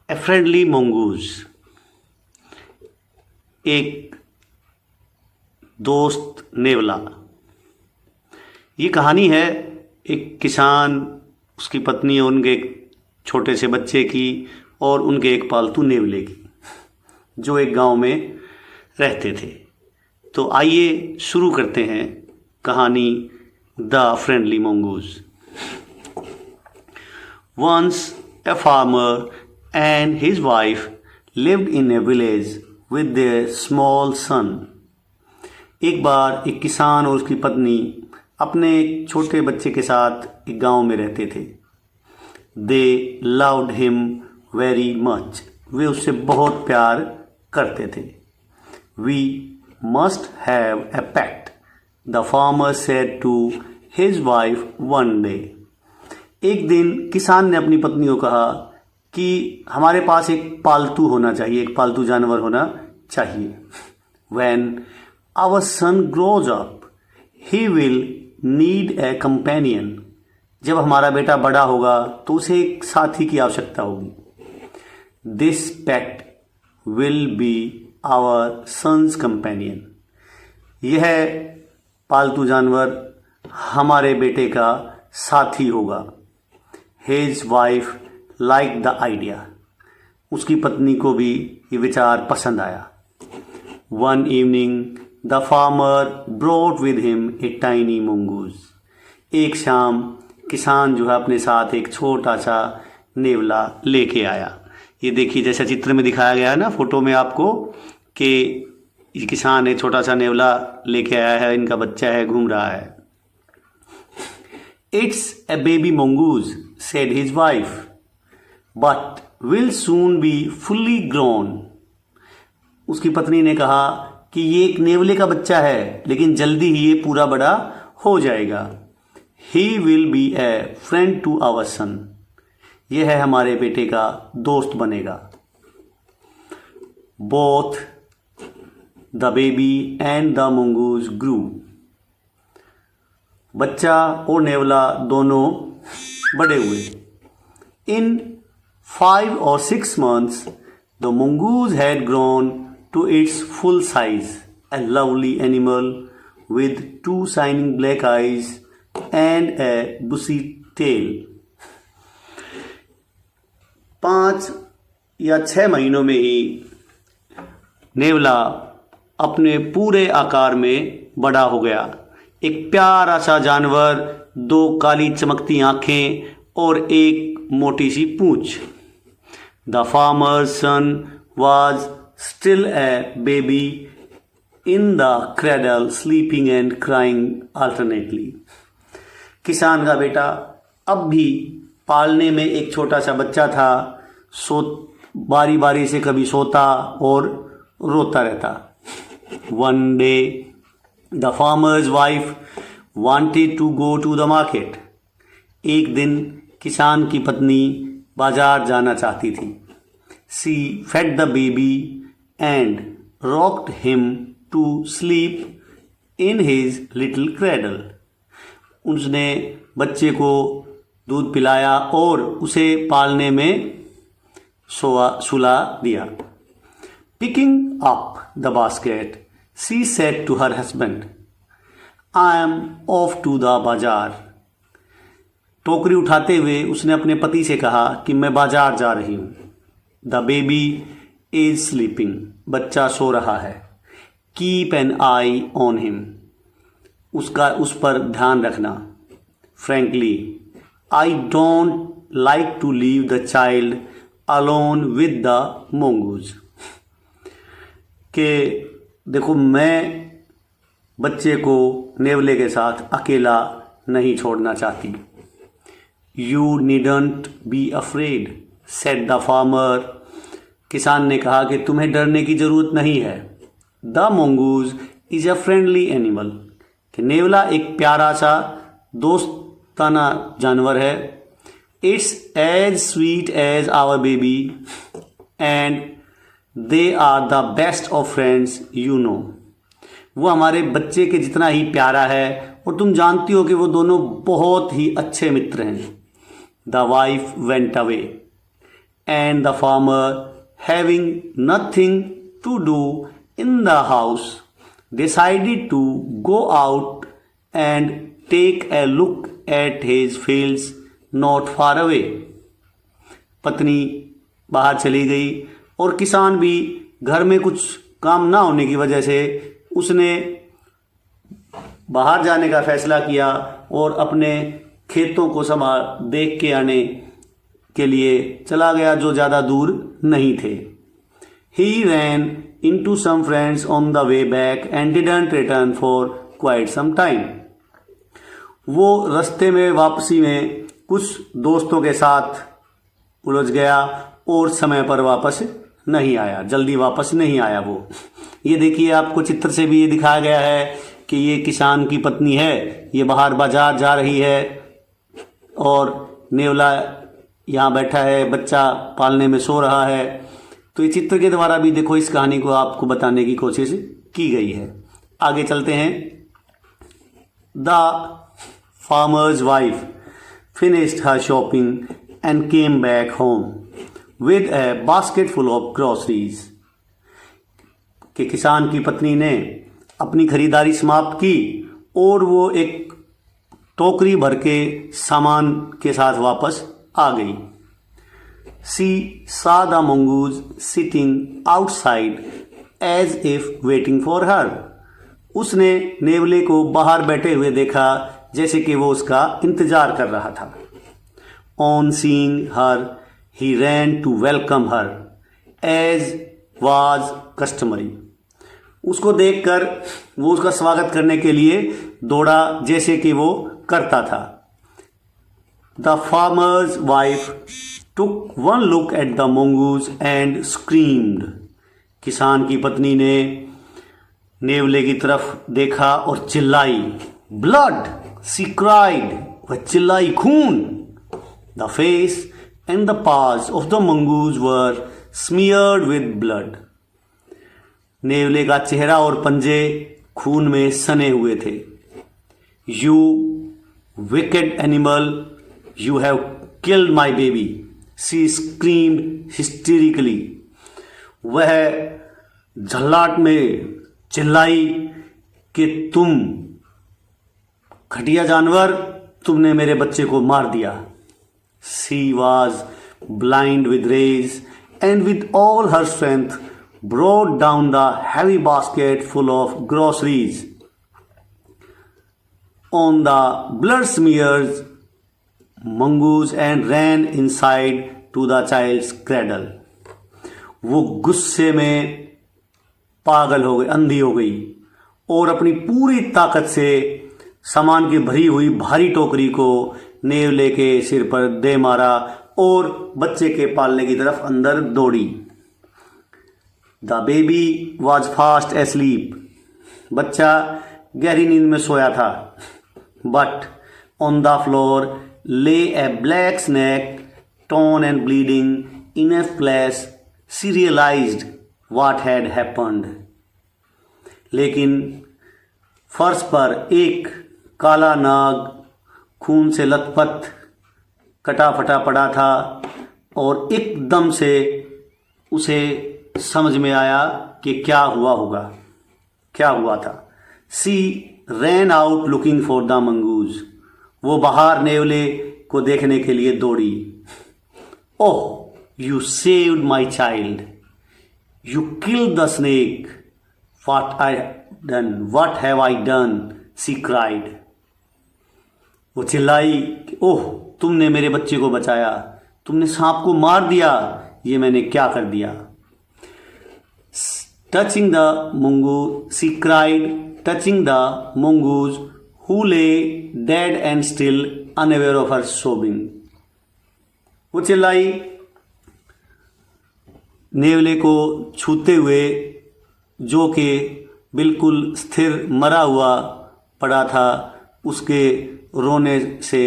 A friendly mongoose, एक दोस्त नेवला। ये कहानी है एक किसान, उसकी पत्नी और उनके एक छोटे से बच्चे की और उनके एक पालतू नेवले की, जो एक गांव में रहते थे। तो आइए शुरू करते हैं कहानी the friendly mongoose. Once a farmer and his wife lived in a village with their small son. एक बार एक किसान और उसकी पत्नी अपने एक छोटे बच्चे के साथ एक गांव में रहते थे। They loved him very much. वे उससे बहुत प्यार करते थे। We must have a pet, the farmer said to his wife one day. एक दिन किसान ने अपनी पत्नी को कहा कि हमारे पास एक पालतू होना चाहिए, एक पालतू जानवर होना चाहिए। When our son grows up, he will need a companion. जब हमारा बेटा बड़ा होगा तो उसे एक साथी की आवश्यकता होगी। This pet will be our son's companion. यह पालतू जानवर हमारे बेटे का साथी होगा। His wife liked the idea. उसकी पत्नी को भी ये विचार पसंद आया। One evening, the farmer brought with him a tiny mongoose. एक शाम किसान जो है अपने साथ एक छोटा सा नेवला लेके आया। ये देखिए, जैसा चित्र में दिखाया गया है ना फोटो में आपको, कि ये किसान एक छोटा सा नेवला लेके आया है, इनका बच्चा है, घूम रहा है। It's a baby mongoose, said his wife, but will soon be fully grown. उसकी पत्नी ने कहा कि ये एक नेवले का बच्चा है, लेकिन जल्दी ही ये पूरा बड़ा हो जाएगा। He will be a friend to our son. यह है हमारे बेटे का दोस्त बनेगा। Both the baby and the mongoose grew. बच्चा और नेवला दोनों बड़े हुए। In 5 or 6 months, the mongoose had grown to its full size, a lovely animal with 2 shining black eyes and a bushy tail. 5 या 6 महीनों में ही नेवला अपने पूरे आकार में बड़ा हो गया। एक प्यारा सा जानवर, 2 काली चमकती आंखें और एक मोटी सी पूंछ। The farmer's son was still a baby in the cradle, sleeping and crying alternately. किसान का बेटा अब भी पालने में एक छोटा सा बच्चा था, बारी बारी से कभी सोता और रोता रहता। One day The farmer's wife wanted to go to the market. एक दिन किसान की पत्नी बाजार जाना चाहती थी। She fed the baby and rocked him to sleep in his little cradle. उसने बच्चे को दूध पिलाया और उसे पालने में सुला दिया। Picking up the basket, she said to her husband, I am off to the बाजार. टोकरी उठाते हुए उसने अपने पति से कहा कि मैं बाजार जा रही हूँ। The baby is sleeping. बच्चा सो रहा है। Keep an eye on him. उस पर ध्यान रखना। Frankly, I don't like to leave the child alone with the mongoose. कि देखो, मैं बच्चे को नेवले के साथ अकेला नहीं छोड़ना चाहती। You needn't be afraid, said the farmer. किसान ने कहा कि तुम्हें डरने की जरूरत नहीं है। The mongoose is a friendly animal. कि नेवला एक प्यारा सा दोस्ताना जानवर है। It's as sweet as our baby and they are the best of friends, you know. वो हमारे बच्चे के जितना ही प्यारा है और तुम जानती हो कि वो दोनों बहुत ही अच्छे मित्र हैं। The wife went away. and the farmer, having nothing to do in the house, decided to go out and take a look at his fields not far away. पत्नी बाहर चली गई और किसान भी घर में कुछ काम ना होने की वजह से उसने बाहर जाने का फैसला किया और अपने खेतों को संभाल देख के आने के लिए चला गया जो ज़्यादा दूर नहीं थे. He ran into some friends on the way back and didn't return for quite some time. वो रास्ते में वापसी में कुछ दोस्तों के साथ उलझ गया और समय पर वापस नहीं आया, जल्दी वापस नहीं आया वो. ये देखिए, आपको चित्र से भी ये दिखाया गया है कि ये किसान की पत्नी है, ये बाहर बाजार जा रही है और नेवला यहाँ बैठा है, बच्चा पालने में सो रहा है. तो ये चित्र के द्वारा भी देखो इस कहानी को आपको बताने की कोशिश की गई है. आगे चलते हैं. The farmer's wife finished her shopping and came back home with a basket full of groceries. कि किसान की पत्नी ने अपनी खरीदारी समाप्त की और वो एक टोकरी भर के सामान के साथ वापस आ गई. She saw the mongoose sitting outside as if waiting for her. उसने नेवले को बाहर बैठे हुए देखा जैसे कि वो उसका इंतजार कर रहा था. On seeing her, he ran to welcome her, as was customary. उसको देखकर वो उसका स्वागत करने के लिए दौड़ा जैसे कि वो करता था. The farmer's wife took one look at the mongoose and screamed. किसान की पत्नी ने नेवले की तरफ देखा और चिल्लाई. Blood! She cried. वह चिल्लाई, खून. The face and the paws of the mongoose were smeared with blood. नेवले का चेहरा और पंजे खून में सने हुए थे. You wicked animal, you have killed my baby. She screamed hysterically. वह झल्लाट में चिल्लाई कि तुम घटिया जानवर, तुमने मेरे बच्चे को मार दिया. She was blind with rage and with all her strength brought down the heavy basket full of groceries on the blood-smeared mongoose and ran inside to the child's cradle. वो गुस्से में पागल हो गई, अंधी हो गई और अपनी पूरी ताकत से सामान की भरी हुई भारी टोकरी को नेवले के सिर पर दे मारा और बच्चे के पालने की तरफ अंदर दौड़ी. The baby was fast asleep. बच्चा गहरी नींद में सोया था. But on the floor lay a black snake torn and bleeding in a place. She realized what had happened. लेकिन फर्श पर एक काला नाग खून से लथपथ कटा फटा पड़ा था और एकदम से उसे समझ में आया कि क्या हुआ होगा, क्या हुआ था. She ran out looking for the mongoose. वो बाहर नेवले को देखने के लिए दौड़ी. Oh, you saved my child. You killed the snake. What I done? What have I done? She cried. वो चिल्लाई कि ओह, तुमने मेरे बच्चे को बचाया, तुमने सांप को मार दिया, ये मैंने क्या कर दिया. Touching the mongoose, she cried, touching the mongoose who lay dead and still unaware of her sobbing. वो चिल्लाई नेवले को छूते हुए जो कि बिल्कुल स्थिर मरा हुआ पड़ा था, उसके रोने से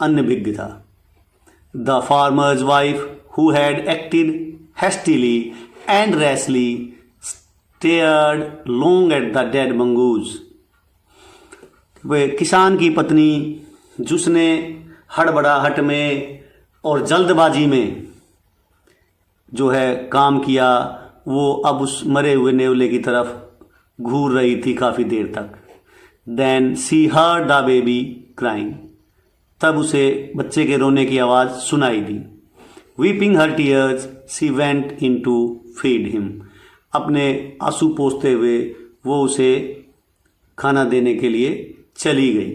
अनभिज्ञ था. The farmer's wife who had acted hastily and rashly stared long at the dead mongoose. वे किसान की पत्नी जिसने हड़बड़ाहट में और जल्दबाजी में जो है काम किया, वो अब उस मरे हुए नेवले की तरफ घूर रही थी काफ़ी देर तक। Then she heard the baby crying, तब उसे बच्चे के रोने की आवाज़ सुनाई दी। Weeping her tears she went in to feed him, अपने आंसू पोंछते हुए वो उसे खाना देने के लिए चली गई।